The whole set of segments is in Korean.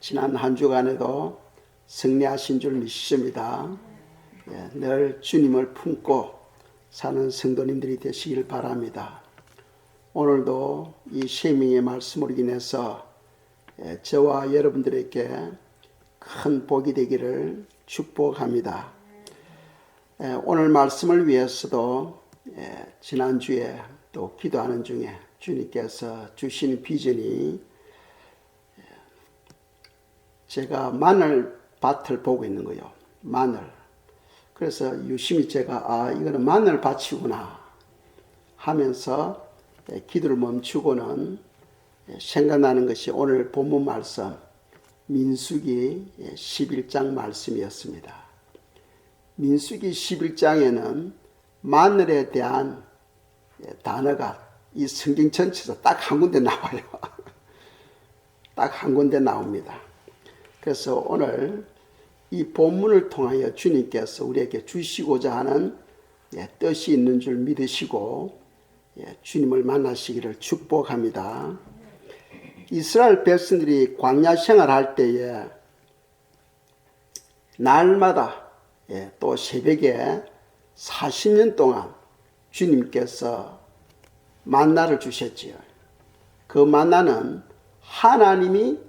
지난 한 주간에도 승리하신 줄 믿습니다. 늘 주님을 품고 사는 성도님들이 되시길 바랍니다. 오늘도 이 쉐밍의 말씀으로 인해서 저와 여러분들에게 큰 복이 되기를 축복합니다. 오늘 말씀을 위해서도 지난주에 또 기도하는 중에 주님께서 주신 비전이 제가 마늘밭을 보고 있는 거예요. 마늘. 그래서 유심히 제가 이거는 마늘밭이구나 하면서 기도를 멈추고는 생각나는 것이 오늘 본문 말씀 민수기 11장 말씀이었습니다. 민수기 11장에는 마늘에 대한 단어가 이 성경 전체에서 딱 한 군데 나와요. 딱 한 군데 나옵니다. 그래서 오늘 이 본문을 통하여 주님께서 우리에게 주시고자 하는 뜻이 있는 줄 믿으시고 주님을 만나시기를 축복합니다. 이스라엘 백성들이 광야 생활할 때에 날마다 또 새벽에 40년 동안 주님께서 만나를 주셨지요. 그 만나는 하나님이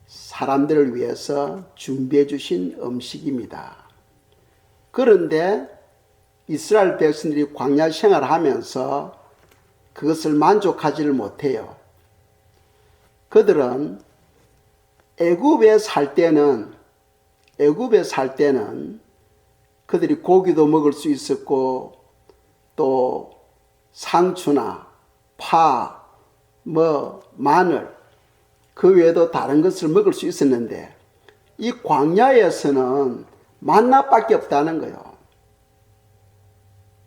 사람들을 위해서 준비해 주신 음식입니다. 그런데 이스라엘 백성들이 광야 생활을 하면서 그것을 만족하지를 못해요. 그들은 애굽에 살 때는 그들이 고기도 먹을 수 있었고 또 상추나 파, 마늘 그 외에도 다른 것을 먹을 수 있었는데 이 광야에서는 만나밖에 없다는 거예요.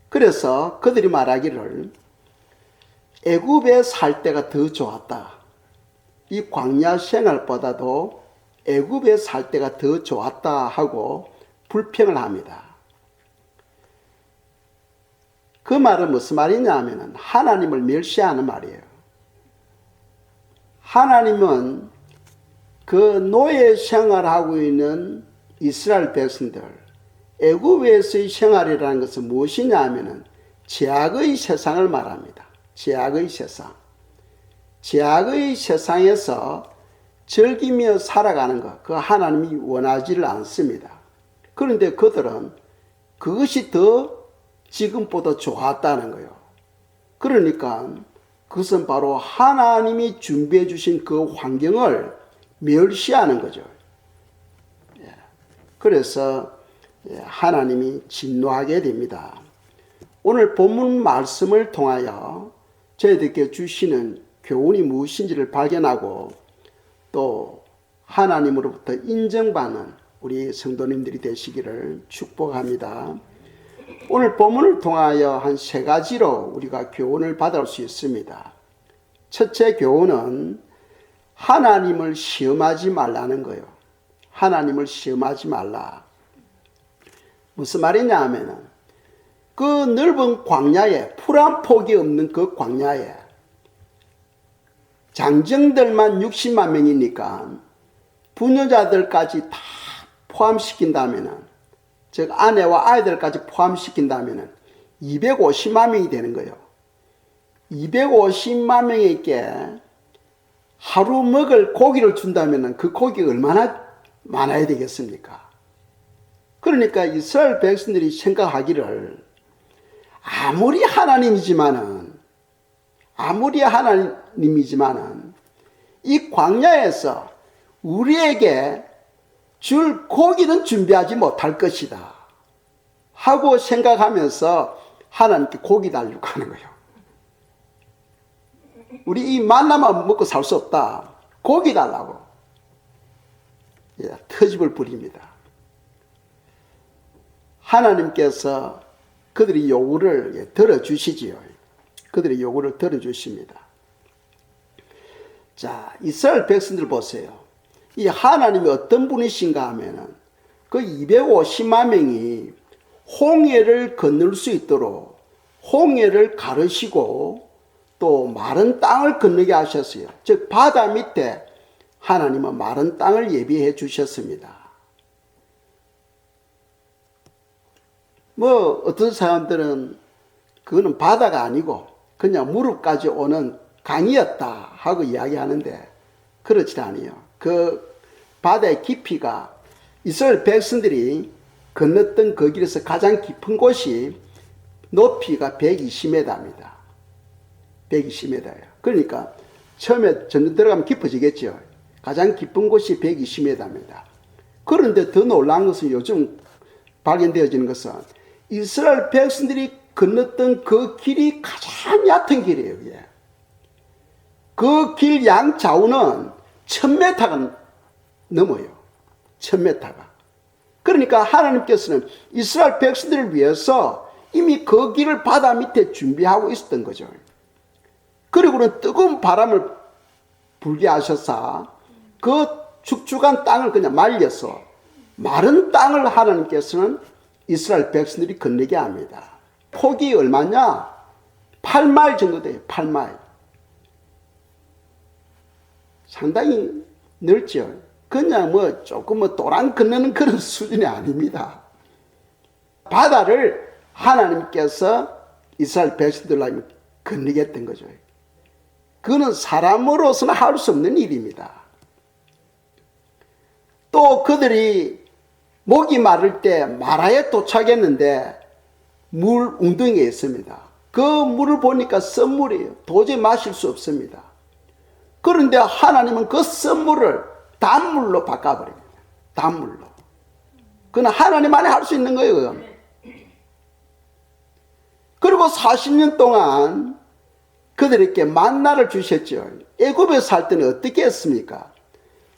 그래서 그들이 말하기를 애굽에 살 때가 더 좋았다. 이 광야 생활보다도 애굽에 살 때가 더 좋았다 하고 불평을 합니다. 그 말은 무슨 말이냐 하면 하나님을 멸시하는 말이에요. 하나님은 그 노예 생활하고 있는 이스라엘 백성들, 애굽에서의 생활이라는 것은 무엇이냐 하면 죄악의 세상을 말합니다. 죄악의 세상. 죄악의 세상에서 즐기며 살아가는 것, 그 하나님이 원하지를 않습니다. 그런데 그들은 그것이 더 지금보다 좋았다는 거예요. 그러니까 그것은 바로 하나님이 준비해 주신 그 환경을 멸시하는 거죠. 그래서 하나님이 진노하게 됩니다. 오늘 본문 말씀을 통하여 저희들께 주시는 교훈이 무엇인지를 발견하고 또 하나님으로부터 인정받는 우리 성도님들이 되시기를 축복합니다. 오늘 본문을 통하여 한 세 가지로 우리가 교훈을 받을 수 있습니다. 첫째 교훈은 하나님을 시험하지 말라는 거예요. 하나님을 시험하지 말라. 무슨 말이냐 하면은 그 넓은 광야에 풀 한 폭이 없는 그 광야에 장정들만 60만 명이니까 부녀자들까지 다 포함시킨다면은 즉 아내와 아이들까지 포함시킨다면 250만 명이 되는 거예요. 250만 명에게 하루 먹을 고기를 준다면 그 고기가 얼마나 많아야 되겠습니까? 그러니까 이스라엘 백성들이 생각하기를 아무리 하나님이지만은 이 광야에서 우리에게 줄 고기는 준비하지 못할 것이다 하고 생각하면서 하나님께 고기 달라고 하는 거예요. 우리 이 만나만 먹고 살 수 없다. 고기 달라고 터집을 부립니다. 하나님께서 그들의 요구를 들어주시지요. 그들의 요구를 들어주십니다. 자, 이스라엘 백성들 보세요. 이 하나님이 어떤 분이신가 하면은 그 250만 명이 홍해를 건널 수 있도록 홍해를 가르시고 또 마른 땅을 건너게 하셨어요. 즉 바다 밑에 하나님은 마른 땅을 예비해 주셨습니다. 뭐 어떤 사람들은 그거는 바다가 아니고 그냥 무릎까지 오는 강이었다 하고 이야기하는데 그렇지 않아요. 그 바다의 깊이가 이스라엘 백성들이 건넜던 그 길에서 가장 깊은 곳이 높이가 120m입니다. 120m예요. 그러니까 처음에 전전 들어가면 깊어지겠죠. 가장 깊은 곳이 120m입니다. 그런데 더 놀라운 것은 요즘 발견되어지는 것은 이스라엘 백성들이 건넜던 그 길이 가장 얕은 길이에요. 그 길 양좌우는 1000m가 넘어요. 1000m가. 그러니까 하나님께서는 이스라엘 백성들을 위해서 이미 그 길을 바다 밑에 준비하고 있었던 거죠. 그리고는 뜨거운 바람을 불게 하셔서 그 축축한 땅을 그냥 말려서 마른 땅을 하나님께서는 이스라엘 백성들이 건너게 합니다. 폭이 얼마냐? 8마일 정도 돼요. 8마일. 상당히 넓죠. 그냥 뭐 조금 뭐 도랑 건너는 그런 수준이 아닙니다. 바다를 하나님께서 이스라엘 백성들로 건너게 했던 거죠. 그거는 사람으로서는 할 수 없는 일입니다. 또 그들이 목이 마를 때 마라에 도착했는데 물 웅덩이에 있습니다. 그 물을 보니까 쓴물이에요. 도저히 마실 수 없습니다. 그런데 하나님은 그 쓴물을 단물로 바꿔버립니다. 단물로. 그건 하나님만이 할 수 있는 거예요. 그리고 40년 동안 그들에게 만나를 주셨죠. 애굽에 살 때는 어떻게 했습니까?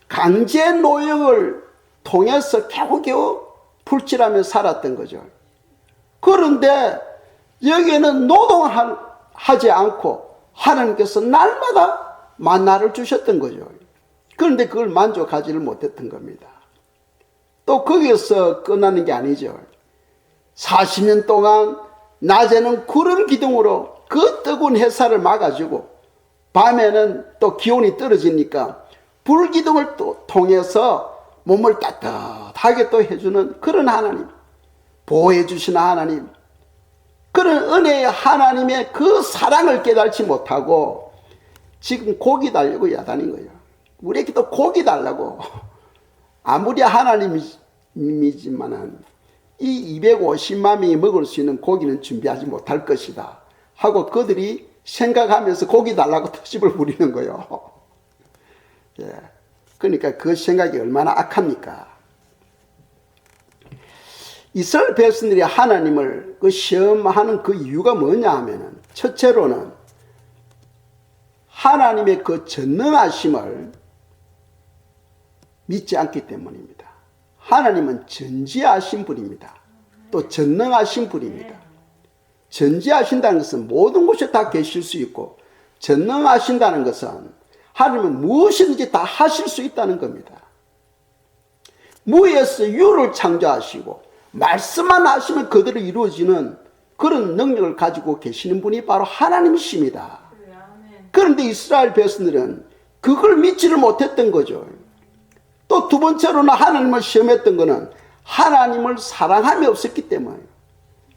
강제 노역을 통해서 겨우겨우 풀칠하며 살았던 거죠. 그런데 여기에는 노동하지 않고 하나님께서 날마다 만나를 주셨던 거죠. 그런데 그걸 만족하지를 못했던 겁니다. 또 거기에서 끝나는 게 아니죠. 40년 동안 낮에는 구름 기둥으로 그 뜨거운 햇살을 막아주고 밤에는 또 기온이 떨어지니까 불 기둥을 또 통해서 몸을 따뜻하게 또 해주는 그런 하나님, 보호해 주시는 하나님, 그런 은혜의 하나님의 그 사랑을 깨달지 못하고 지금 고기 달라고 야단인 거예요. 우리에게 또 고기 달라고. 아무리 하나님이지만은 이 250만 명이 먹을 수 있는 고기는 준비하지 못할 것이다 하고 그들이 생각하면서 고기 달라고 터집을 부리는 거예요. 예. 그러니까 그 생각이 얼마나 악합니까? 이스라엘 백성들이 하나님을 그 시험하는 그 이유가 뭐냐 하면은 첫째로는 하나님의 그 전능하심을 믿지 않기 때문입니다. 하나님은 전지하신 분입니다. 또 전능하신 분입니다. 전지하신다는 것은 모든 곳에 다 계실 수 있고 전능하신다는 것은 하나님은 무엇이든지 다 하실 수 있다는 겁니다. 무에서 유를 창조하시고 말씀만 하시면 그대로 이루어지는 그런 능력을 가지고 계시는 분이 바로 하나님이십니다. 그런데 이스라엘 백성들은 그걸 믿지를 못했던 거죠. 또 두 번째로는 하나님을 시험했던 것은 하나님을 사랑함이 없었기 때문이에요.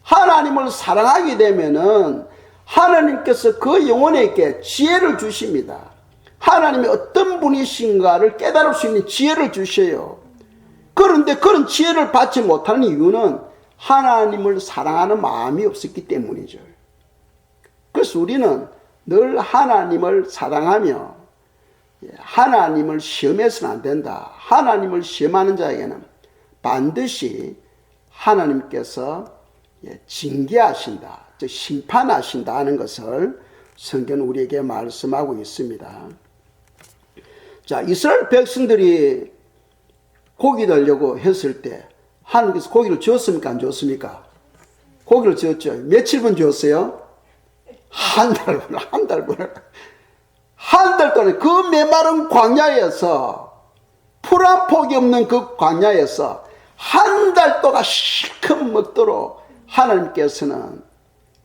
하나님을 사랑하게 되면은 하나님께서 그 영혼에게 지혜를 주십니다. 하나님이 어떤 분이신가를 깨달을 수 있는 지혜를 주셔요. 그런데 그런 지혜를 받지 못하는 이유는 하나님을 사랑하는 마음이 없었기 때문이죠. 그래서 우리는 늘 하나님을 사랑하며 하나님을 시험해서는 안 된다. 하나님을 시험하는 자에게는 반드시 하나님께서 징계하신다, 즉 심판하신다 하는 것을 성경은 우리에게 말씀하고 있습니다. 자, 이스라엘 백성들이 고기 들려고 했을 때 하나님께서 고기를 주었습니까? 안 주었습니까? 고기를 주었죠. 며칠분 주었어요? 한 달분. 한 달 동안 그 메마른 광야에서, 풀 한 폭이 없는 그 광야에서 한 달 동안 실컷 먹도록 하나님께서는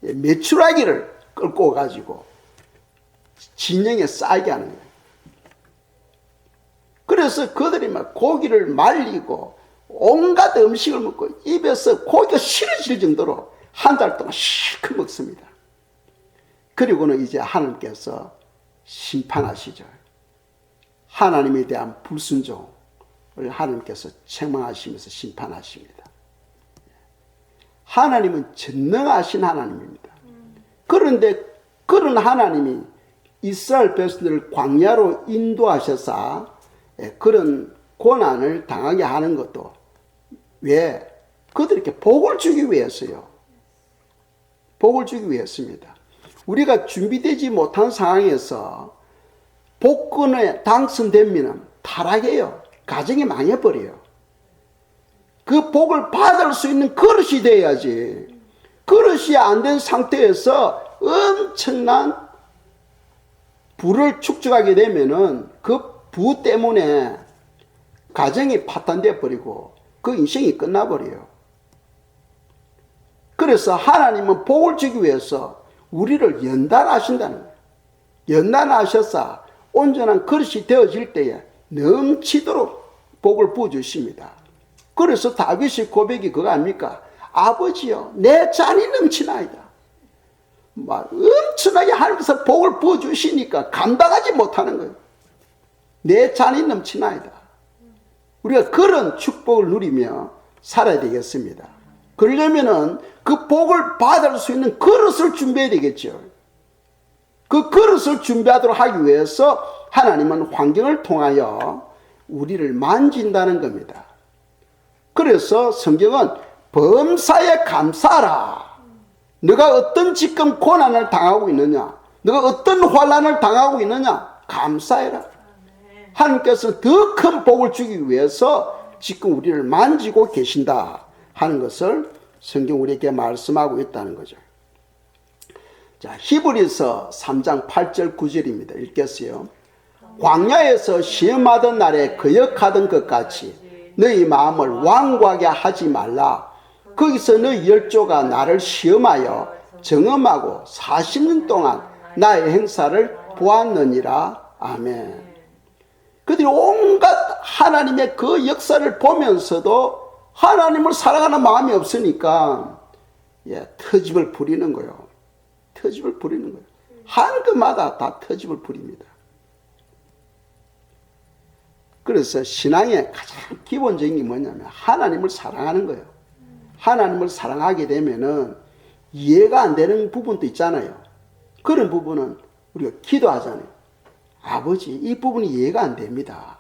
메추라기를 끌고 가지고 진영에 쌓이게 하는 거예요. 그래서 그들이 막 고기를 말리고 온갖 음식을 먹고 입에서 고기가 싫어질 정도로 한 달 동안 실컷 먹습니다. 그리고는 이제 하나님께서 심판하시죠. 하나님에 대한 불순종을 하나님께서 책망하시면서 심판하십니다. 하나님은 전능하신 하나님입니다. 그런데 그런 하나님이 이스라엘 백성들을 광야로 인도하셔서 그런 고난을 당하게 하는 것도 왜? 그들에게 복을 주기 위해서요. 복을 주기 위해서입니다. 우리가 준비되지 못한 상황에서 복권에 당선되면 타락해요. 가정이 망해버려요. 그 복을 받을 수 있는 그릇이 돼야지. 그릇이 안 된 상태에서 엄청난 부를 축적하게 되면은 그 부 때문에 가정이 파탄돼 버리고 그 인생이 끝나버려요. 그래서 하나님은 복을 주기 위해서 우리를 연단하신다는 거예요. 연단하셔서 온전한 그릇이 되어질 때에 넘치도록 복을 부어주십니다. 그래서 다윗의 고백이 그거 아닙니까? 아버지여 내 잔이 넘치나이다. 막 엄청나게 하나님께서 복을 부어주시니까 감당하지 못하는 거예요. 내 잔이 넘치나이다. 우리가 그런 축복을 누리며 살아야 되겠습니다. 그러려면은 그 복을 받을 수 있는 그릇을 준비해야 되겠죠. 그 그릇을 준비하도록 하기 위해서 하나님은 환경을 통하여 우리를 만진다는 겁니다. 그래서 성경은 범사에 감사하라. 너가 어떤 지금 고난을 당하고 있느냐, 너가 어떤 환난을 당하고 있느냐, 감사해라. 하나님께서 더 큰 복을 주기 위해서 지금 우리를 만지고 계신다 하는 것을 성경 우리에게 말씀하고 있다는 거죠. 자, 히브리서 3장 8절 9절입니다. 읽겠어요. 광야에서 시험하던 날에 거역하던 것 같이 너희 마음을 완고하게 하지 말라. 거기서 너희 열조가 나를 시험하여 정엄하고 40년 동안 나의 행사를 보았느니라. 아멘. 그들이 온갖 하나님의 그 역사를 보면서도 하나님을 사랑하는 마음이 없으니까 터집을 부리는 거예요. 터집을 부리는 거예요. 한것마다 다 터집을 부립니다. 그래서 신앙의 가장 기본적인 게 뭐냐면 하나님을 사랑하는 거예요. 하나님을 사랑하게 되면은 이해가 안 되는 부분도 있잖아요. 그런 부분은 우리가 기도하잖아요. 아버지, 이 부분이 이해가 안 됩니다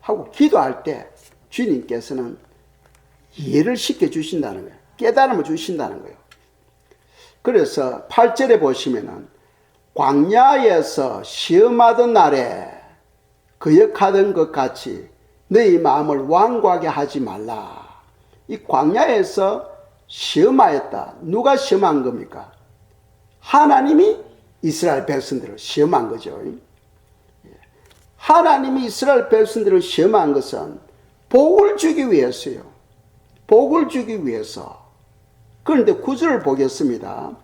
하고 기도할 때 주님께서는 이해를 시켜주신다는 거예요. 깨달음을 주신다는 거예요. 그래서 8절에 보시면은 광야에서 시험하던 날에 거역하던 것 같이 너희 마음을 완고하게 하지 말라. 이 광야에서 시험하였다. 누가 시험한 겁니까? 하나님이 이스라엘 백성들을 시험한 거죠. 하나님이 이스라엘 백성들을 시험한 것은 복을 주기 위해서요. 복을 주기 위해서. 그런데 9절을 보겠습니다.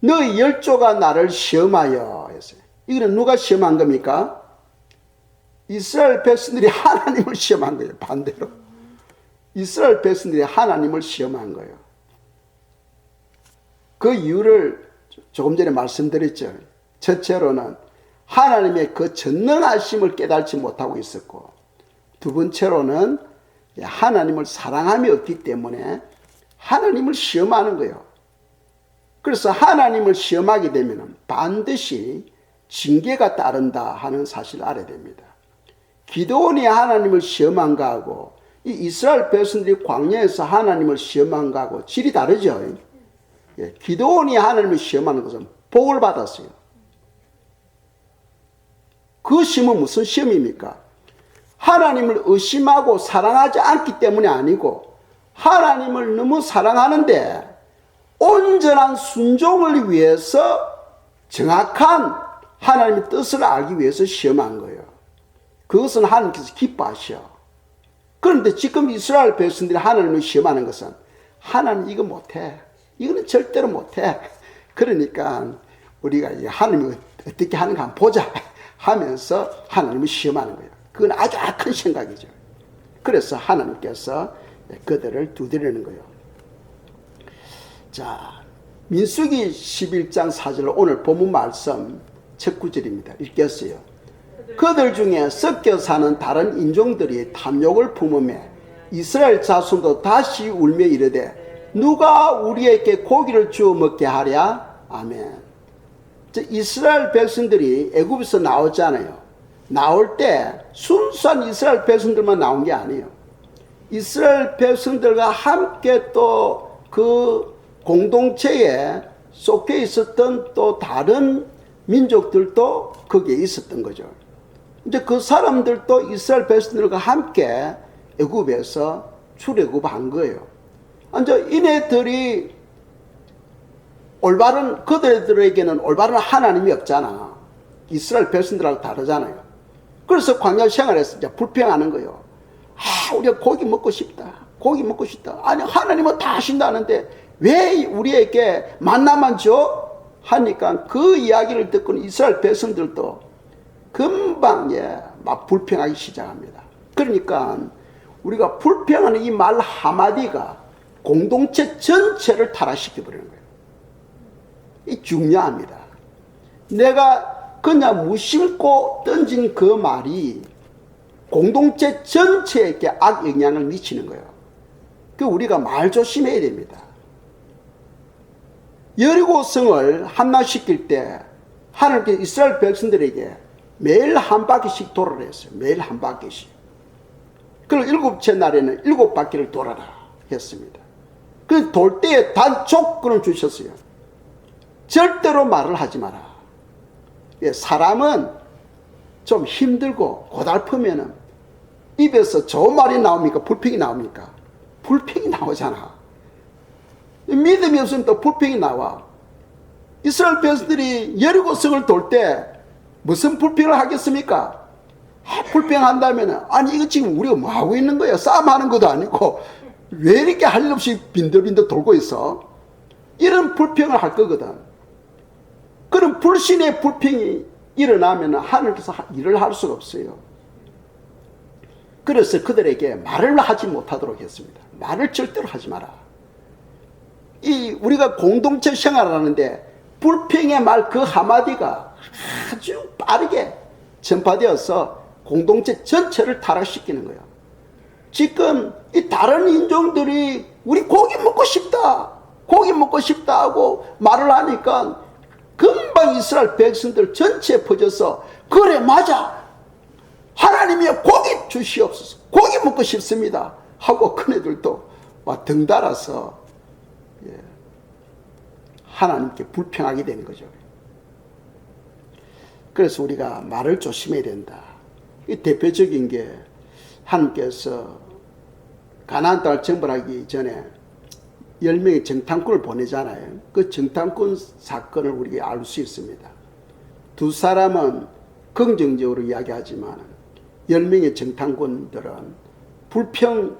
너희 열조가 나를 시험하여 했어요. 이거는 누가 시험한 겁니까? 이스라엘 백성들이 하나님을 시험한 거예요. 반대로. 이스라엘 백성들이 하나님을 시험한 거예요. 그 이유를 조금 전에 말씀드렸죠. 첫째로는 하나님의 그 전능하심을 깨닫지 못하고 있었고, 두 번째로는 하나님을 사랑함이 없기 때문에 하나님을 시험하는 거예요. 그래서 하나님을 시험하게 되면 반드시 징계가 따른다 하는 사실을 알아야 됩니다. 기드온이 하나님을 시험한 거하고 이 이스라엘 백성들이 광야에서 하나님을 시험한 거하고 질이 다르죠. 기드온이 하나님을 시험하는 것은 복을 받았어요. 그 시험은 무슨 시험입니까? 하나님을 의심하고 사랑하지 않기 때문이 아니고 하나님을 너무 사랑하는데 온전한 순종을 위해서 정확한 하나님의 뜻을 알기 위해서 시험한 거예요. 그것은 하나님께서 기뻐하셔. 그런데 지금 이스라엘 백성들이 하나님을 시험하는 것은 하나님 이거 못해. 이거는 절대로 못해. 그러니까 우리가 하나님이 어떻게 하는가 한번 보자 하면서 하나님을 시험하는 거예요. 그건 아주 악한 생각이죠. 그래서 하나님께서 그들을 두드리는 거예요. 자, 민수기 11장 4절 오늘 본문 말씀 첫 구절입니다. 읽겠어요. 그들 중에 섞여 사는 다른 인종들이 탐욕을 품으며 이스라엘 자손도 다시 울며 이르되 누가 우리에게 고기를 주어 먹게 하랴? 아멘. 이스라엘 백성들이 애굽에서 나오잖아요. 나올 때 순수한 이스라엘 백성들만 나온 게 아니에요. 이스라엘 백성들과 함께 또 그 공동체에 속해 있었던 또 다른 민족들도 거기에 있었던 거죠. 이제 그 사람들도 이스라엘 백성들과 함께 애굽에서 출애굽한 거예요. 이제 이네들이 올바른, 그들에게는 올바른 하나님이 없잖아. 이스라엘 백성들하고 다르잖아요. 그래서 광야 생활에서 이제 불평하는 거예요. 아, 우리가 고기 먹고 싶다. 고기 먹고 싶다. 아니, 하나님은 다 하신다는데 왜 우리에게 만나만 줘? 하니까 그 이야기를 듣고는 이스라엘 백성들도 금방 막 불평하기 시작합니다. 그러니까 우리가 불평하는 이 말 한마디가 공동체 전체를 타락시켜버리는 거예요. 이 중요합니다. 내가 그냥 무심코 던진 그 말이 공동체 전체에게 악영향을 미치는 거예요. 그 우리가 말 조심해야 됩니다. 여리고성을 함락시킬 때 하나님께서 이스라엘 백성들에게 매일 한 바퀴씩 돌아라 했어요. 매일 한 바퀴씩. 그리고 일곱째 날에는 7바퀴를 돌아라 했습니다. 그 돌 때에 단 조건을 주셨어요. 절대로 말을 하지 마라. 사람은 좀 힘들고 고달프면은 입에서 좋은 말이 나옵니까? 불평이 나옵니까? 불평이 나오잖아. 믿음이 없으면 또 불평이 나와. 이스라엘 백성들이 여리고성을 돌 때 무슨 불평을 하겠습니까? 불평한다면 아니 이거 지금 우리가 뭐 하고 있는 거야? 싸움하는 것도 아니고 왜 이렇게 할 일 없이 빈들빈들 돌고 있어? 이런 불평을 할 거거든. 그런 불신의 불평이 일어나면 하늘께서 일을 할 수가 없어요. 그래서 그들에게 말을 하지 못하도록 했습니다. 말을 절대로 하지 마라. 우리가 공동체 생활을 하는데 불평의 말 그 한마디가 아주 빠르게 전파되어서 공동체 전체를 타락시키는 거예요. 지금 이 다른 인종들이 우리 고기 먹고 싶다, 고기 먹고 싶다 하고 말을 하니까 금방 이스라엘 백성들 전체에 퍼져서 그래 맞아, 하나님이 고기 주시옵소서, 고기 먹고 싶습니다 하고 큰애들도 막 등달아서 하나님께 불평하게 되는 거죠. 그래서 우리가 말을 조심해야 된다. 이 대표적인 게 하나님께서 가나안 땅을 정벌하기 전에 10명의 정탐꾼을 보내잖아요. 그 정탐꾼 사건을 우리가 알 수 있습니다. 두 사람은 긍정적으로 이야기하지만 10명의 정탐꾼들은 불평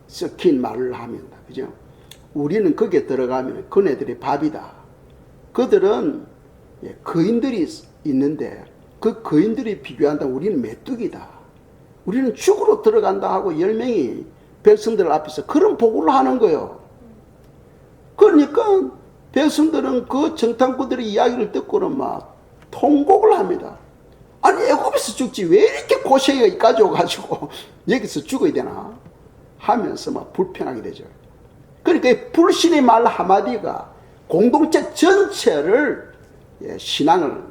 섞인 말을 합니다. 그죠? 우리는 거기에 들어가면 그네들이 밥이다. 그들은 거인들이 있는데 그 거인들이 비교한다면 우리는 메뚜기다. 우리는 죽으로 들어간다 하고 10명이 백성들 앞에서 그런 보고를 하는 거예요. 그러니까 백성들은 그 정탐꾼들의 이야기를 듣고는 막 통곡을 합니다. 아니 애굽에서 죽지 왜 이렇게 고생까지 오가지고 여기서 죽어야 되나 하면서 막 불평하게 되죠. 그러니까 불신의 말 한마디가 공동체 전체를 신앙을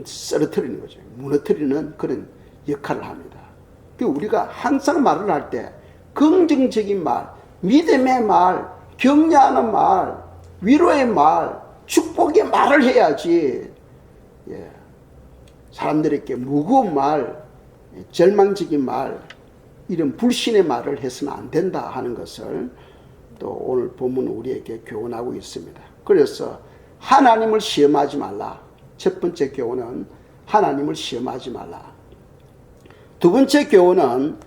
쓰러뜨리는 거죠. 무너뜨리는 그런 역할을 합니다. 우리가 항상 말을 할 때 긍정적인 말, 믿음의 말, 격려하는 말, 위로의 말, 축복의 말을 해야지 사람들에게 무거운 말, 절망적인 말, 이런 불신의 말을 해서는 안 된다 하는 것을 또 오늘 본문은 우리에게 교훈하고 있습니다. 그래서 하나님을 시험하지 말라. 첫 번째 교훈은 하나님을 시험하지 말라. 두 번째 교훈은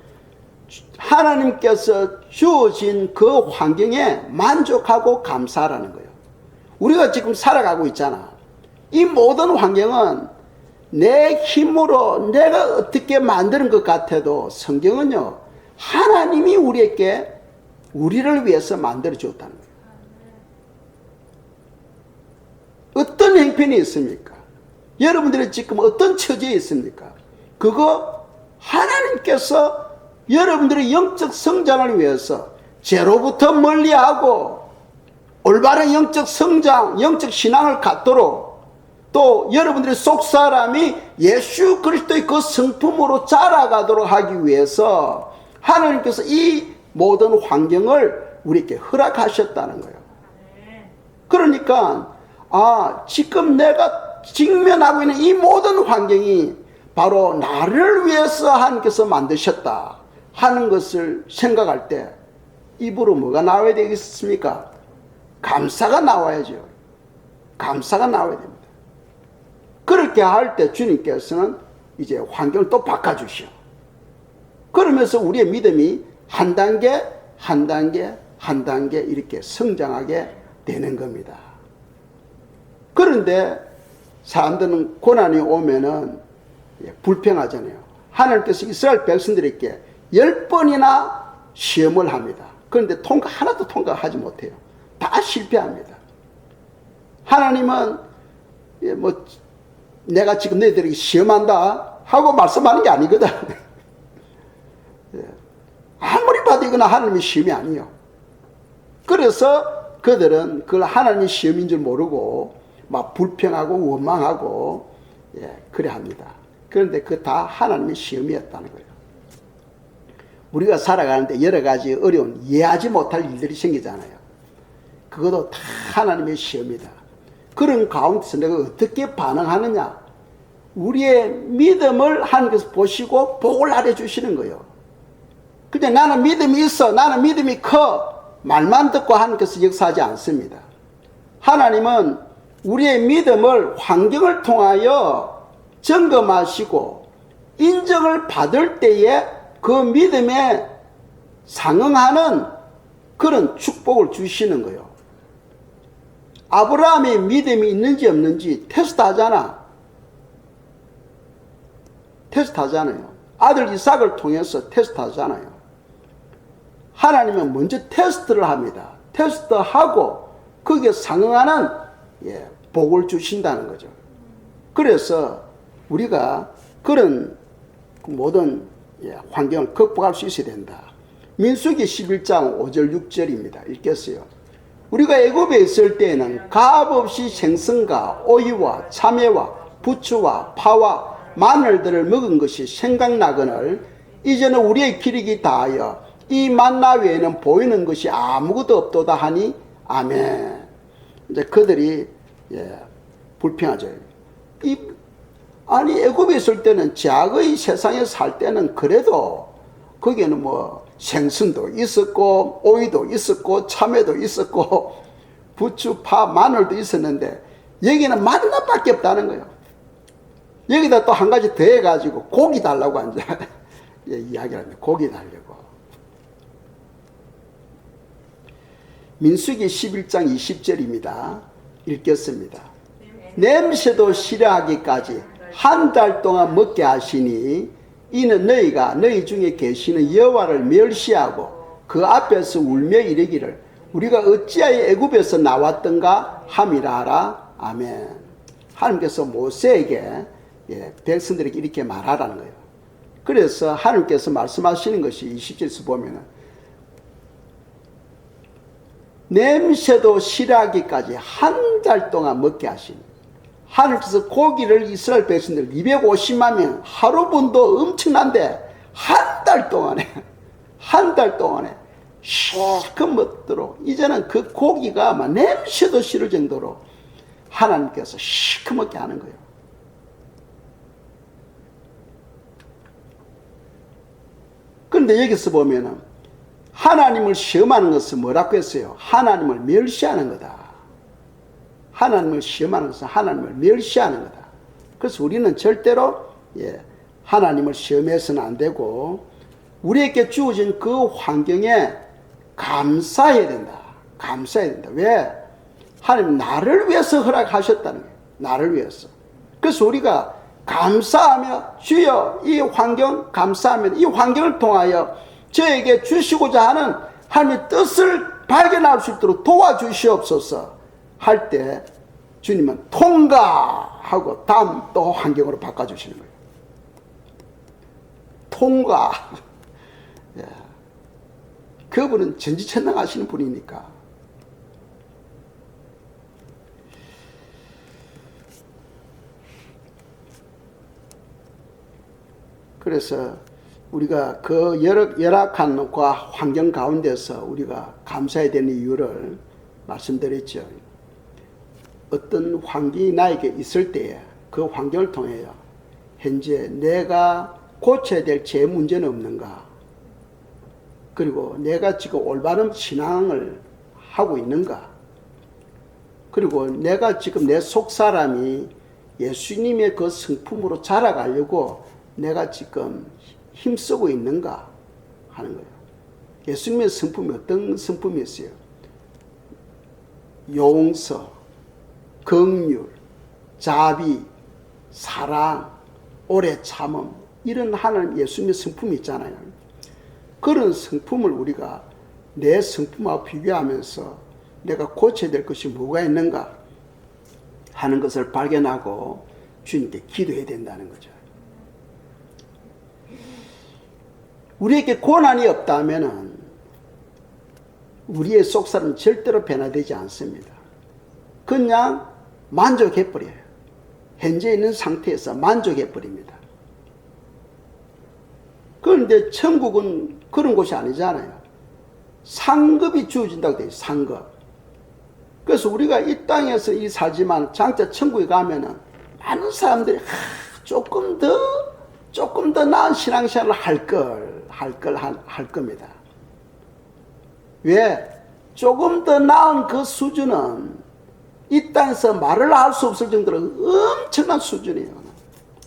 하나님께서 주어진 그 환경에 만족하고 감사하라는 거예요. 우리가 지금 살아가고 있잖아. 이 모든 환경은 내 힘으로 내가 어떻게 만드는 것 같아도 성경은요, 하나님이 우리를 위해서 만들어 줬다는 거예요. 어떤 형편이 있습니까? 여러분들이 지금 어떤 처지에 있습니까? 그거 하나님께서 여러분들의 영적 성장을 위해서 죄로부터 멀리하고 올바른 영적 성장, 영적 신앙을 갖도록 또 여러분들의 속사람이 예수 그리스도의 그 성품으로 자라가도록 하기 위해서 하나님께서 이 모든 환경을 우리에게 허락하셨다는 거예요. 그러니까 지금 내가 직면하고 있는 이 모든 환경이 바로 나를 위해서 하나님께서 만드셨다 하는 것을 생각할 때 입으로 뭐가 나와야 되겠습니까? 감사가 나와야죠. 감사가 나와야 됩니다. 그렇게 할 때 주님께서는 이제 환경을 또 바꿔주시오. 그러면서 우리의 믿음이 한 단계 한 단계 한 단계 이렇게 성장하게 되는 겁니다. 그런데 사람들은 고난이 오면은 불평하잖아요. 하나님께서 이스라엘 백성들에게 10번이나 시험을 합니다. 그런데 하나도 통과하지 못해요. 다 실패합니다. 하나님은 내가 지금 너희들에게 시험한다 하고 말씀하는 게 아니거든. 아무리 봐도 이건 하나님의 시험이 아니에요. 그래서 그들은 그걸 하나님의 시험인 줄 모르고 막 불평하고 원망하고 그래 합니다. 그런데 그 다 하나님의 시험이었다는 거예요. 우리가 살아가는데 여러 가지 어려운 이해하지 못할 일들이 생기잖아요. 그것도 다 하나님의 시험이다. 그런 가운데서 내가 어떻게 반응하느냐, 우리의 믿음을 하나님께서 보시고 복을 알려주시는 거예요. 근데 나는 믿음이 있어, 나는 믿음이 커, 말만 듣고 하나님께서 역사하지 않습니다. 하나님은 우리의 믿음을 환경을 통하여 점검하시고 인정을 받을 때에 그 믿음에 상응하는 그런 축복을 주시는 거예요. 아브라함이 믿음이 있는지 없는지 테스트 하잖아요. 아들 이삭을 통해서 테스트 하잖아요. 하나님은 먼저 테스트를 합니다. 테스트하고 거기에 상응하는 복을 주신다는 거죠. 그래서 우리가 그런 모든 환경을 극복할 수 있어야 된다. 민수기 11장 5절 6절입니다. 읽겠어요. 우리가 애굽에 있을 때에는 값없이 생선과 오이와 참외와 부추와 파와 마늘들을 먹은 것이 생각나거늘 이제는 우리의 기력이 다하여 이 만나 외에는 보이는 것이 아무것도 없도다 하니 아멘. 이제 그들이 불평하죠. 애굽에 있을 때는 작의 세상에 살 때는 그래도 거기에는 생선도 있었고 오이도 있었고 참외도 있었고 부추, 파, 마늘도 있었는데 여기는 만나밖에 없다는 거예요. 여기다 또 한 가지 더 해가지고 고기 달라고 이제 이야기를 합니다. 고기 달라고. 민수기 11장 20절입니다. 읽겠습니다. 냄새도 싫어하기까지 한 달 동안 먹게 하시니 이는 너희가 너희 중에 계시는 여호와를 멸시하고 그 앞에서 울며 이르기를 우리가 어찌하여 애굽에서 나왔던가 함이라 하라. 아멘. 하나님께서 모세에게 백성들에게 이렇게 말하라는 거예요. 그래서 하나님께서 말씀하시는 것이 20절에서 보면은 냄새도 싫어하기까지 한 달 동안 먹게 하시니 하나님께서 고기를 이스라엘 백성들 250만 명 하루분도 엄청난데 한 달 동안에 실컷 먹도록 이제는 그 고기가 막 냄새도 싫을 정도로 하나님께서 실컷 먹게 하는 거예요. 그런데 여기서 보면은 하나님을 시험하는 것은 뭐라고 했어요? 하나님을 멸시하는 거다. 하나님을 시험하는 것은 하나님을 멸시하는 거다. 그래서 우리는 절대로 하나님을 시험해서는 안 되고 우리에게 주어진 그 환경에 감사해야 된다. 감사해야 된다. 왜? 하나님 나를 위해서 허락하셨다는 거예요. 나를 위해서. 그래서 우리가 감사하며 주여 이 환경 감사하며 이 환경을 통하여 저에게 주시고자 하는 하나님의 뜻을 발견할 수 있도록 도와주시옵소서 할 때 주님은 통과하고 다음 또 환경으로 바꿔주시는 거예요. 통과. 예. 그분은 전지천능하시는 분이니까. 그래서 우리가 그 열악한 환경 가운데서 우리가 감사해야 되는 이유를 말씀드렸죠. 어떤 환경이 나에게 있을 때에 그 환경을 통해 현재 내가 고쳐야 될 제 문제는 없는가, 그리고 내가 지금 올바른 신앙을 하고 있는가, 그리고 내가 지금 내 속사람이 예수님의 그 성품으로 자라가려고 내가 지금 힘쓰고 있는가 하는 거예요. 예수님의 성품이 어떤 성품이었어요? 용서, 긍휼, 자비, 사랑, 오래 참음, 이런 하나님 예수님의 성품이 있잖아요. 그런 성품을 우리가 내 성품하고 비교하면서 내가 고쳐야 될 것이 뭐가 있는가 하는 것을 발견하고 주님께 기도해야 된다는 거죠. 우리에게 고난이 없다면 우리의 속사람은 절대로 변화되지 않습니다. 그냥 만족해버려요. 현재 있는 상태에서 만족해버립니다. 그런데 천국은 그런 곳이 아니잖아요. 상급이 주어진다고 되어 있어요. 상급. 그래서 우리가 이 땅에서 살지만 장차 천국에 가면은 많은 사람들이 조금 더 나은 신앙생활을 할 겁니다. 왜? 조금 더 나은 그 수준은 이 땅에서 말을 할 수 없을 정도로 엄청난 수준이에요.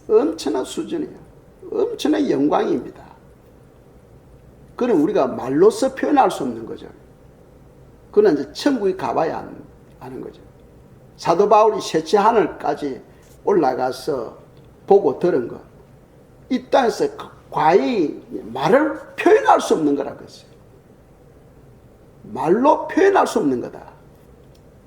엄청난 수준이에요. 엄청난 영광입니다. 그럼 우리가 말로서 표현할 수 없는 거죠. 그는 이제 천국에 가봐야 아는 거죠. 사도 바울이 셋째 하늘까지 올라가서 보고 들은 것, 이 땅에서 과히 말을 표현할 수 없는 거라고 했어요. 말로 표현할 수 없는 거다.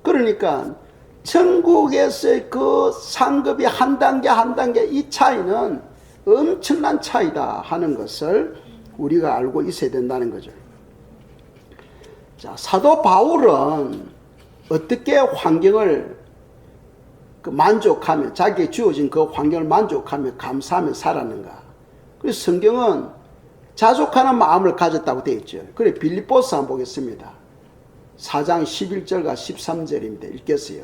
그러니까 천국에서의 그 상급이 한 단계 이 차이는 엄청난 차이다 하는 것을 우리가 알고 있어야 된다는 거죠. 자, 사도 바울은 어떻게 환경을 만족하며, 자기에게 주어진 그 환경을 만족하며 감사하며 살았는가. 그래서 성경은 자족하는 마음을 가졌다고 되어 있죠. 그래, 빌립보서 한번 보겠습니다. 4장 11절과 13절입니다. 읽겠어요.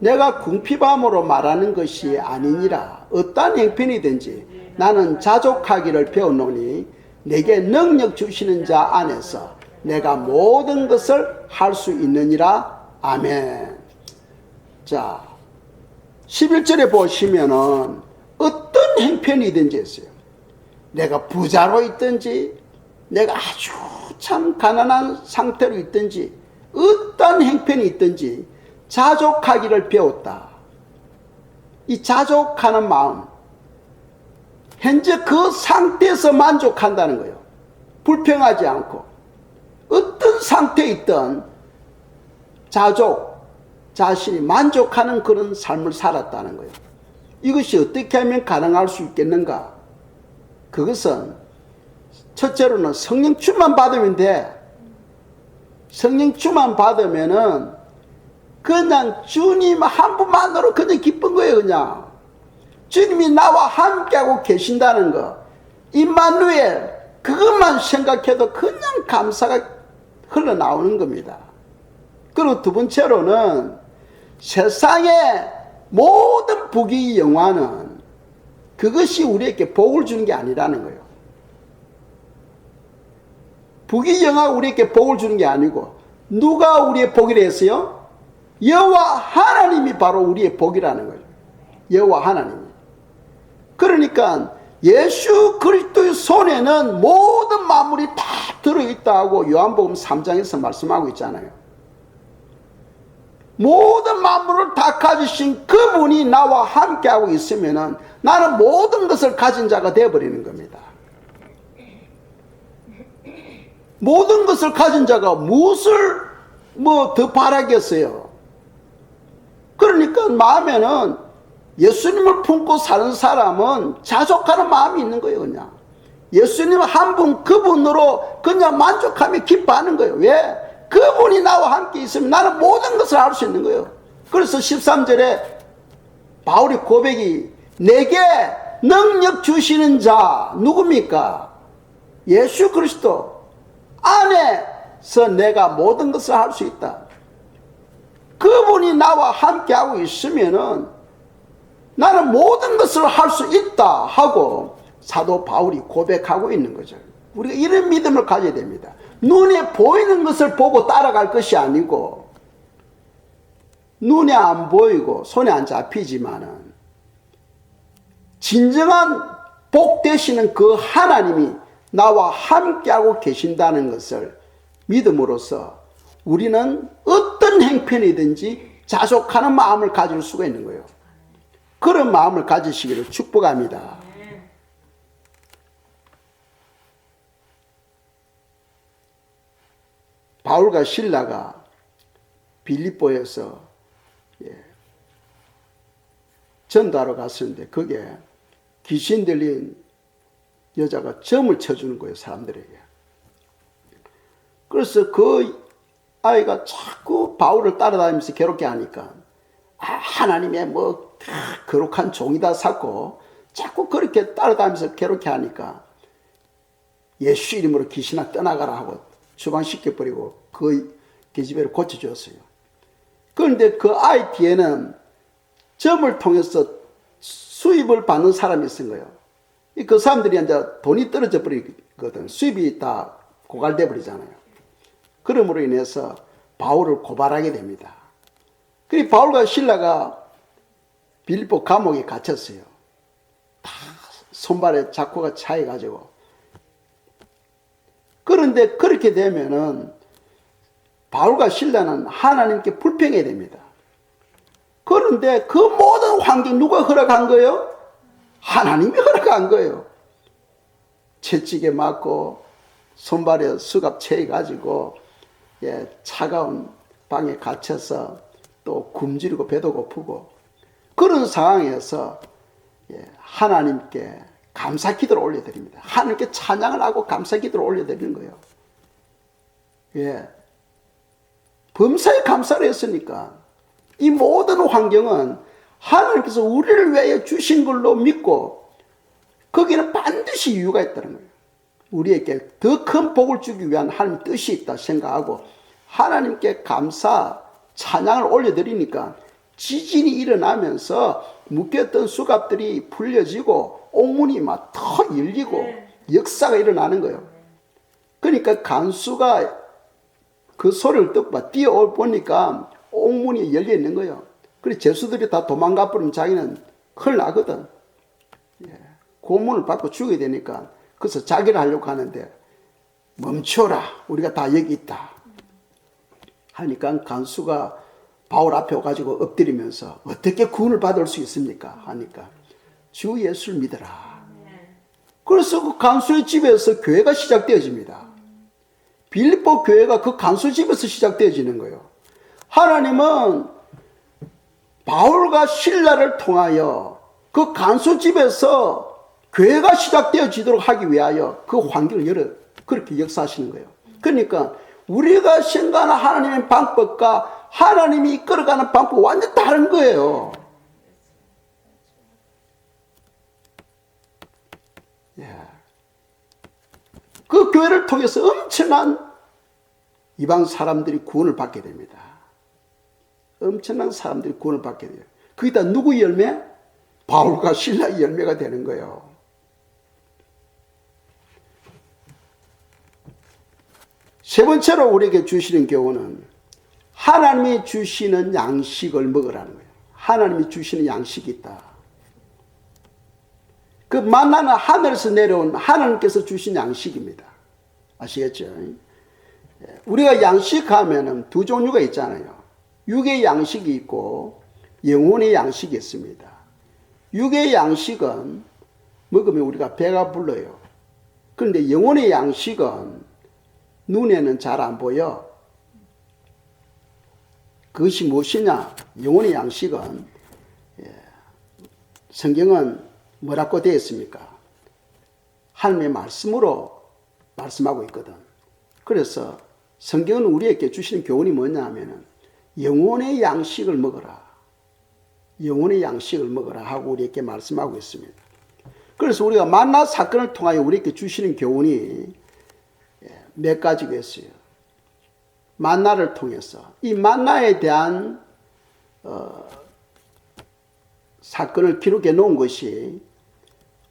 내가 궁핍함으로 말하는 것이 아니니라. 어떠한 형편이든지 나는 자족하기를 배웠노니 내게 능력 주시는 자 안에서 내가 모든 것을 할 수 있느니라. 아멘. 자, 11절에 보시면은 어떤 형편이든지 했어요. 내가 부자로 있든지 내가 아주 참 가난한 상태로 있든지 어떤 형편이 있든지 자족하기를 배웠다. 이 자족하는 마음, 현재 그 상태에서 만족한다는 거예요. 불평하지 않고 어떤 상태에 있든 자신이 만족하는 그런 삶을 살았다는 거예요. 이것이 어떻게 하면 가능할 수 있겠는가? 그것은 첫째로는 성령 충만 받으면 돼. 성령 충만 받으면은 그냥 주님 한 분만으로 그냥 기쁜 거예요. 그냥 주님이 나와 함께하고 계신다는 거, 임마누엘, 그것만 생각해도 그냥 감사가 흘러나오는 겁니다. 그리고 두 번째로는 세상의 모든 부귀 영화는 그것이 우리에게 복을 주는 게 아니라는 거예요. 부귀 영화가 우리에게 복을 주는 게 아니고 누가 우리의 복이라 했어요? 여호와 하나님이 바로 우리의 복이라는 거예요. 여호와 하나님이. 그러니까 예수 그리스도의 손에는 모든 만물이 다 들어있다고 요한복음 3장에서 말씀하고 있잖아요. 모든 만물을 다 가지신 그분이 나와 함께하고 있으면은 나는 모든 것을 가진 자가 되어버리는 겁니다. 모든 것을 가진 자가 무엇을 더 바라겠어요. 그러니까 마음에는 예수님을 품고 사는 사람은 자족하는 마음이 있는 거예요. 그냥 예수님 한 분 그분으로 그냥 만족하며 기뻐하는 거예요. 왜? 그분이 나와 함께 있으면 나는 모든 것을 할 수 있는 거예요. 그래서 13절에 바울의 고백이 내게 능력 주시는 자 누굽니까? 예수 그리스도 안에서 내가 모든 것을 할 수 있다. 그분이 나와 함께하고 있으면은 나는 모든 것을 할 수 있다 하고 사도 바울이 고백하고 있는 거죠. 우리가 이런 믿음을 가져야 됩니다. 눈에 보이는 것을 보고 따라갈 것이 아니고 눈에 안 보이고 손에 안 잡히지만은 진정한 복 되시는 그 하나님이 나와 함께하고 계신다는 것을 믿음으로써 우리는 어떤 행편이든지 자족하는 마음을 가질 수가 있는 거예요. 그런 마음을 가지시기를 축복합니다. 바울과 실라가 빌립보에서 전도하러 갔었는데 거기에 귀신 들린 여자가 점을 쳐주는 거예요, 사람들에게. 그래서 그 아이가 자꾸 바울을 따라다니면서 괴롭게 하니까 하나님의 거룩한 종이다 샀고 자꾸 그렇게 따라다니면서 괴롭게 하니까 예수 이름으로 귀신아 떠나가라 하고 추방시켜버리고 그 계집애를 고쳐주었어요. 그런데 그 아이 뒤에는 점을 통해서 수입을 받는 사람이 있은 거예요. 그 사람들이 이제 돈이 떨어져 버리거든. 수입이 다 고갈돼 버리잖아요. 그러므로 인해서 바울을 고발하게 됩니다. 그리고 바울과 실라가 빌립보 감옥에 갇혔어요. 다 손발에 자쿠가 차여가지고. 그런데 그렇게 되면은 바울과 실라는 하나님께 불평해야 됩니다. 그런데 그 모든 환경 누가 허락한 거예요? 하나님이 허락한 거예요. 채찍에 맞고 손발에 수갑 채여가지고 차가운 방에 갇혀서 또 굶주리고 배도 고프고 그런 상황에서 하나님께 감사 기도를 올려드립니다. 하나님께 찬양을 하고 감사 기도를 올려드리는 거예요. 범사에 감사를 했으니까 이 모든 환경은 하나님께서 우리를 위하여 주신 걸로 믿고 거기는 반드시 이유가 있다는 거예요. 우리에게 더 큰 복을 주기 위한 하나님 뜻이 있다 생각하고 하나님께 감사 찬양을 올려드리니까 지진이 일어나면서 묶였던 수갑들이 풀려지고 옥문이 막 더 열리고 역사가 일어나는 거예요. 그러니까 간수가 그 소리를 듣고 뛰어보니까 옥문이 열려 있는 거예요. 그래서 죄수들이 다 도망가 버리면 자기는 큰일 나거든. 고문을 받고 죽어야 되니까 그래서 자기를 하려고 하는데 멈춰라, 우리가 다 여기 있다 하니까 간수가 바울 앞에 와가지고 엎드리면서 어떻게 구원을 받을 수 있습니까? 하니까 주 예수를 믿어라. 그래서 그 간수의 집에서 교회가 시작되어집니다. 빌립보 교회가 그 간수 집에서 시작되어지는 거예요. 하나님은 바울과 실라를 통하여 그 간수 집에서 교회가 시작되어지도록 하기 위하여 그 환경을 그렇게 역사하시는 거예요. 그러니까 우리가 생각하는 하나님의 방법과 하나님이 이끌어가는 방법 완전 다른 거예요. 그 교회를 통해서 엄청난 이방 사람들이 구원을 받게 됩니다. 엄청난 사람들이 구원을 받게 돼요. 거기다 누구 열매? 바울과 실라의 열매가 되는 거예요. 세 번째로 우리에게 주시는 교훈은 하나님이 주시는 양식을 먹으라는 거예요. 하나님이 주시는 양식이 있다. 그 만나는 하늘에서 내려온 하나님께서 주신 양식입니다. 아시겠죠? 우리가 양식하면은 두 종류가 있잖아요. 육의 양식이 있고 영혼의 양식이 있습니다. 육의 양식은 먹으면 우리가 배가 불러요. 그런데 영혼의 양식은 눈에는 잘 안 보여. 그것이 무엇이냐? 영혼의 양식은 성경은 뭐라고 되어 있습니까? 하나님의 말씀으로 말씀하고 있거든. 그래서 성경은 우리에게 주시는 교훈이 뭐냐 하면은 영혼의 양식을 먹어라. 영혼의 양식을 먹어라 하고 우리에게 말씀하고 있습니다. 그래서 우리가 만나 사건을 통하여 우리에게 주시는 교훈이 몇 가지가 있어요. 만나를 통해서 이 만나에 대한 사건을 기록해 놓은 것이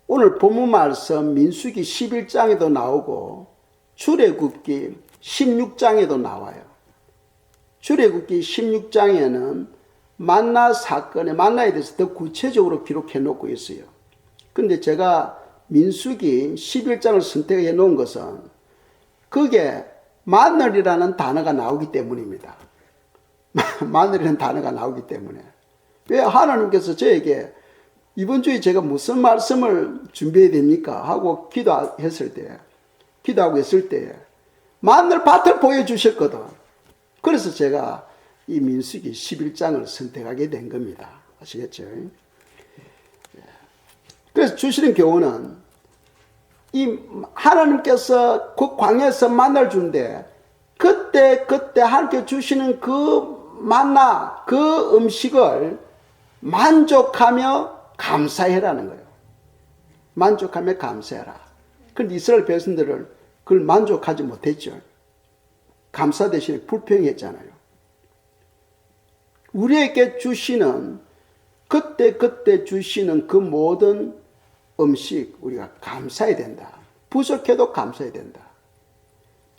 오늘 본문 말씀 민수기 11장에도 나오고 출애굽기 16장에도 나와요. 출애굽기 16장에는 만나 사건의 만나에 대해서 더 구체적으로 기록해 놓고 있어요. 근데 제가 민수기 11장을 선택해 놓은 것은 그게 마늘이라는 단어가 나오기 때문입니다. 마늘이라는 단어가 나오기 때문에. 왜 하나님께서 저에게 이번 주에 제가 무슨 말씀을 준비해야 됩니까? 하고 기도하고 있을 때 마늘밭을 보여주셨거든. 그래서 제가 이 민수기 11장을 선택하게 된 겁니다. 아시겠죠? 그래서 주시는 교훈은 이 하나님께서 그 광야에서 만나를 주는데 그때 하나님께 주시는 그 만나 그 음식을 만족하며 감사해라는 거예요. 만족하며 감사해라. 그런데 이스라엘 백성들은 그걸 만족하지 못했죠. 감사 대신에 불평했잖아요. 우리에게 주시는 그때 주시는 그 모든 음식 우리가 감사해야 된다. 부족해도 감사해야 된다.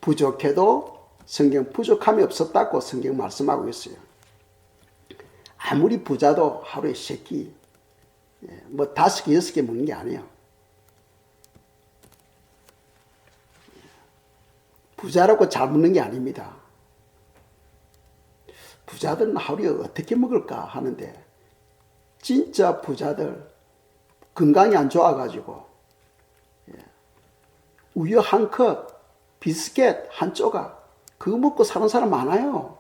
부족해도 성경 부족함이 없었다고 성경 말씀하고 있어요. 아무리 부자도 하루에 3끼, 뭐 5개, 6개 먹는 게 아니에요. 부자라고 잘 먹는 게 아닙니다. 부자들은 하루에 어떻게 먹을까 하는데 진짜 부자들 건강이 안 좋아가지고 우유 한 컵, 비스켓 한 조각 그거 먹고 사는 사람 많아요.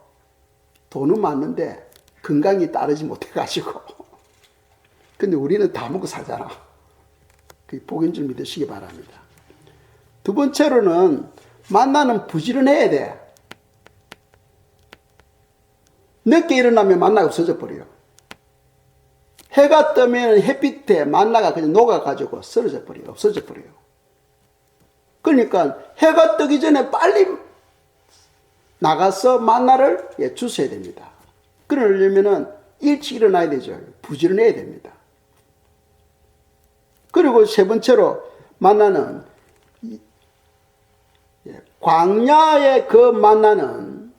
돈은 많은데 건강이 따르지 못해가지고. 근데 우리는 다 먹고 살잖아. 그게 복인 줄 믿으시기 바랍니다. 두 번째로는 만나는 부지런해야 돼. 늦게 일어나면 만나가 없어져 버려요. 해가 뜨면 햇빛에 만나가 그냥 녹아가지고 쓰러져 버려요. 없어져 버려요. 그러니까 해가 뜨기 전에 빨리 나가서 만나를 주셔야 됩니다. 그러려면 일찍 일어나야 되죠. 부지런해야 됩니다. 그리고 세 번째로 만나는 광야의 그 만나는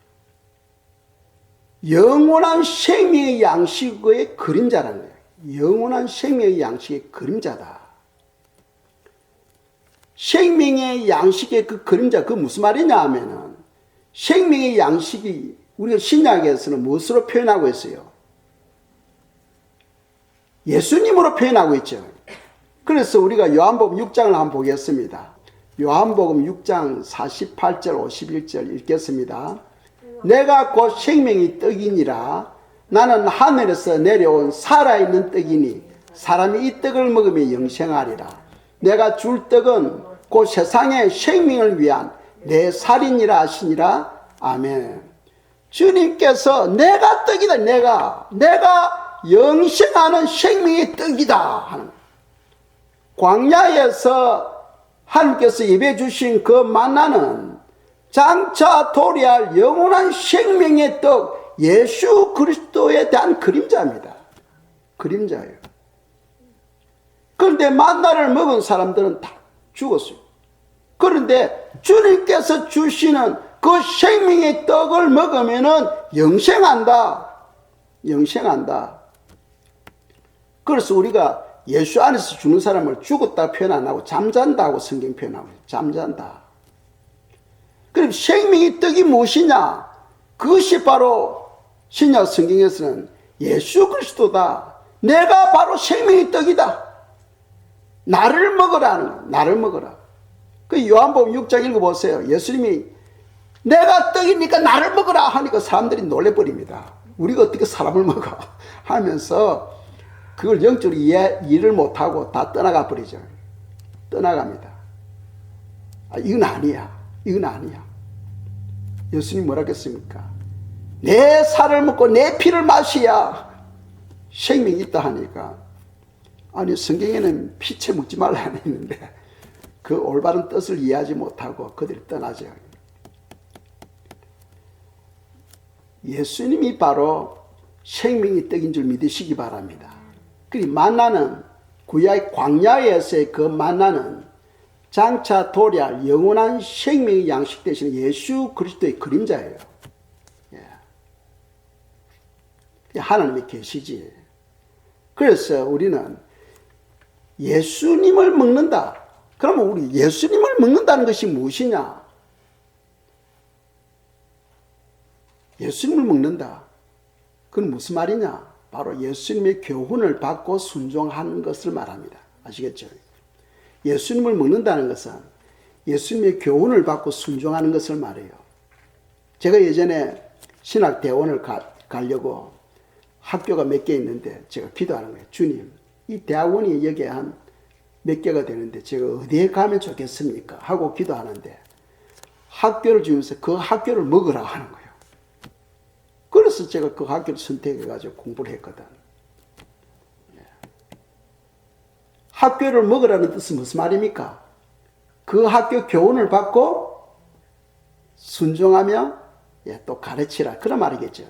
영원한 생명의 양식의 그림자라는 거예요. 영원한 생명의 양식의 그림자다. 생명의 양식의 그 그림자, 그 무슨 말이냐 하면은 생명의 양식이 우리가 신약에서는 무엇으로 표현하고 있어요? 예수님으로 표현하고 있죠. 그래서 우리가 요한복음 6장을 한번 보겠습니다. 요한복음 6장 48절 51절 읽겠습니다. 내가 곧 생명의 떡이니라. 나는 하늘에서 내려온 살아있는 떡이니 사람이 이 떡을 먹으면 영생하리라. 내가 줄 떡은 곧 세상의 생명을 위한 내 살이니라 하시니라. 아멘. 주님께서 내가 떡이다. 내가 영생하는 생명의 떡이다 하는 거예요. 광야에서 하나님께서 예배해 주신 그 만나는 장차 도래할 영원한 생명의 떡 예수 그리스도에 대한 그림자입니다. 그림자예요. 그런데 만나를 먹은 사람들은 다 죽었어요. 그런데 주님께서 주시는 그 생명의 떡을 먹으면은 영생한다. 영생한다. 그래서 우리가 예수 안에서 죽는 사람을 죽었다 표현 안 하고 잠잔다고 성경 표현하고 있어요. 잠잔다. 그럼 생명의 떡이 무엇이냐? 그것이 바로 신약 성경에서는 예수 그리스도다. 내가 바로 생명의 떡이다. 나를 먹으라는 거야. 나를 먹어라. 그 요한복음 6장 읽어보세요. 예수님이 내가 떡이니까 나를 먹으라 하니까 사람들이 놀래버립니다. 우리가 어떻게 사람을 먹어? 하면서 그걸 영적으로 이해를 못하고 다 떠나가 버리죠. 떠나갑니다. 이건 아니야. 이건 아니야. 예수님 뭐라 했습니까? 내 살을 먹고 내 피를 마셔야 생명이 있다 하니까, 아니 성경에는 피채 묻지 말라 했는데 그 올바른 뜻을 이해하지 못하고 그들이 떠나죠. 예수님이 바로 생명의 떡인 줄 믿으시기 바랍니다. 그리고 만나는 구약 광야에서의 그 만나는 장차 도래할 영원한 생명의 양식 되시는 예수 그리스도의 그림자예요. 하나님이 계시지. 그래서 우리는 예수님을 먹는다. 그러면 우리 예수님을 먹는다는 것이 무엇이냐? 예수님을 먹는다. 그건 무슨 말이냐? 바로 예수님의 교훈을 받고 순종하는 것을 말합니다. 아시겠죠? 예수님을 먹는다는 것은 예수님의 교훈을 받고 순종하는 것을 말해요. 제가 예전에 신학대원을 가려고 학교가 몇 개 있는데 제가 기도하는 거예요. 주님, 이 대학원이 여기에 한 몇 개가 되는데 제가 어디에 가면 좋겠습니까? 하고 기도하는데 학교를 주면서 그 학교를 먹으라 하는 거예요. 그래서 제가 그 학교를 선택해가지고 공부를 했거든. 학교를 먹으라는 뜻은 무슨 말입니까? 그 학교 교훈을 받고 순종하며 또 가르치라. 그런 말이겠죠.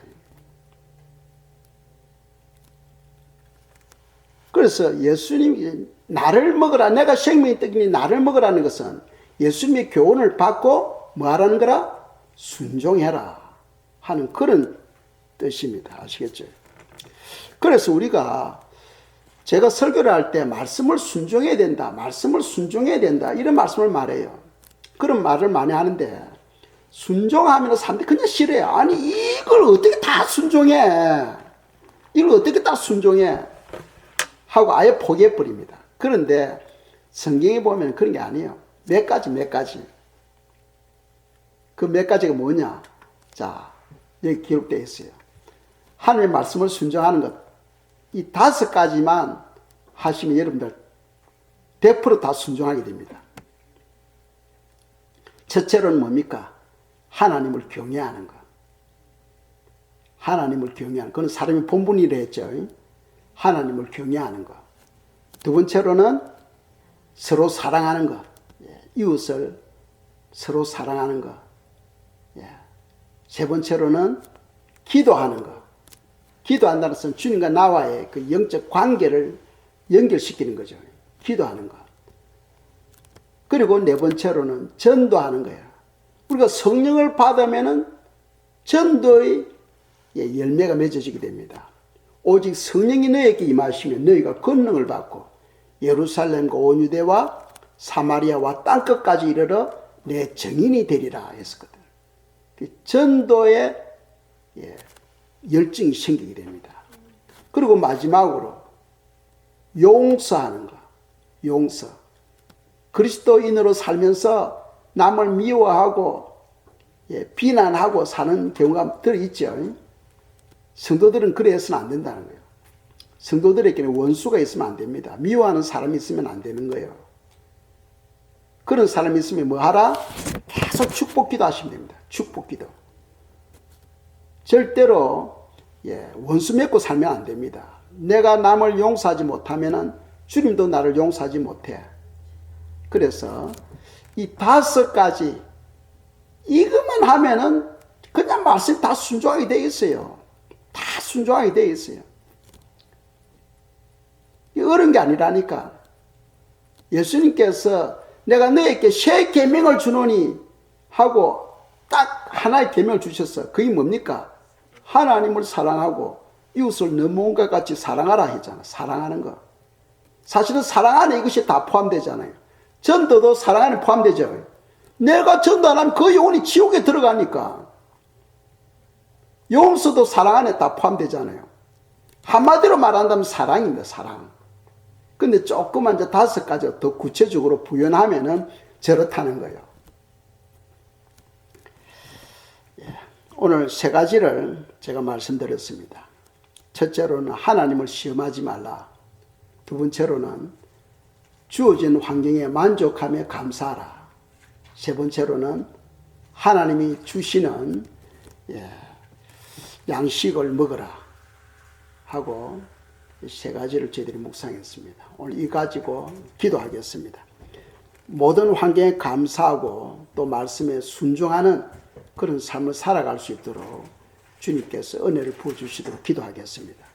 그래서 예수님이 나를 먹으라. 내가 생명의 떡이니 나를 먹으라는 것은 예수님의 교훈을 받고 뭐 하라는 거라? 순종해라 하는 그런 뜻입니다. 아시겠죠? 그래서 우리가 제가 설교를 할 때 말씀을 순종해야 된다. 말씀을 순종해야 된다. 이런 말씀을 말해요. 그런 말을 많이 하는데 순종하면 사람들이 그냥 싫어요. 아니 이걸 어떻게 다 순종해? 이걸 어떻게 다 순종해? 하고 아예 포기해버립니다. 그런데 성경에 보면 그런 게 아니에요. 몇 가지. 그 몇 가지가 뭐냐? 자, 여기 기록되어 있어요. 하나님의 말씀을 순종하는 것. 이 5가지만 하시면 여러분들 100% 다 순종하게 됩니다. 첫째로는 뭡니까? 하나님을 경외하는 것. 하나님을 경외하는 것. 그건 사람이 본분이라 했죠. 하나님을 경외하는 것. 두 번째로는 서로 사랑하는 것. 이웃을 서로 사랑하는 것. 세 번째로는 기도하는 것. 기도한다는 것은 주님과 나와의 그 영적 관계를 연결시키는 거죠. 기도하는 것. 그리고 네 번째로는 전도하는 거예요. 우리가 성령을 받으면은 전도의 열매가 맺어지게 됩니다. 오직 성령이 너희에게 임하시면 너희가 권능을 받고 예루살렘과 온 유대와 사마리아와 땅끝까지 이르러 내 증인이 되리라 했었거든. 전도의 열정이 생기게 됩니다. 그리고 마지막으로 용서하는 것. 용서. 그리스도인으로 살면서 남을 미워하고 비난하고 사는 경우가 들어있죠. 성도들은 그래 해서는 안 된다는 거예요. 성도들에게는 원수가 있으면 안 됩니다. 미워하는 사람이 있으면 안 되는 거예요. 그런 사람이 있으면 뭐 하라? 계속 축복기도 하시면 됩니다. 축복기도. 절대로 원수 맺고 살면 안 됩니다. 내가 남을 용서하지 못하면 주님도 나를 용서하지 못해. 그래서 이 5가지 이것만 하면은 그냥 말씀 다 순종하게 돼 있어요. 다 순종하게 돼 있어요. 어려운 게 아니라니까. 예수님께서 내가 너에게 새 계명을 주노니 하고 딱 하나의 계명을 주셨어. 그게 뭡니까? 하나님을 사랑하고 이웃을 너 몸과 같이 사랑하라 했잖아. 사랑하는 거. 사실은 사랑 안에 이것이 다 포함되잖아요. 전도도 사랑 안에 포함되죠. 내가 전도 안 하면 그 영혼이 지옥에 들어가니까. 용서도 사랑 안에 다 포함되잖아요. 한마디로 말한다면 사랑입니다. 사랑. 근데 조금만 이제 5가지 더 구체적으로 부연하면은 저렇다는 거예요. 오늘 3가지를 제가 말씀드렸습니다. 첫째로는 하나님을 시험하지 말라. 두 번째로는 주어진 환경에 만족하며 감사하라. 세 번째로는 하나님이 주시는 양식을 먹으라 하고 3가지를 저희들이 묵상했습니다. 오늘 이 가지고 기도하겠습니다. 모든 환경에 감사하고 또 말씀에 순종하는 그런 삶을 살아갈 수 있도록 주님께서 은혜를 부어주시도록 기도하겠습니다.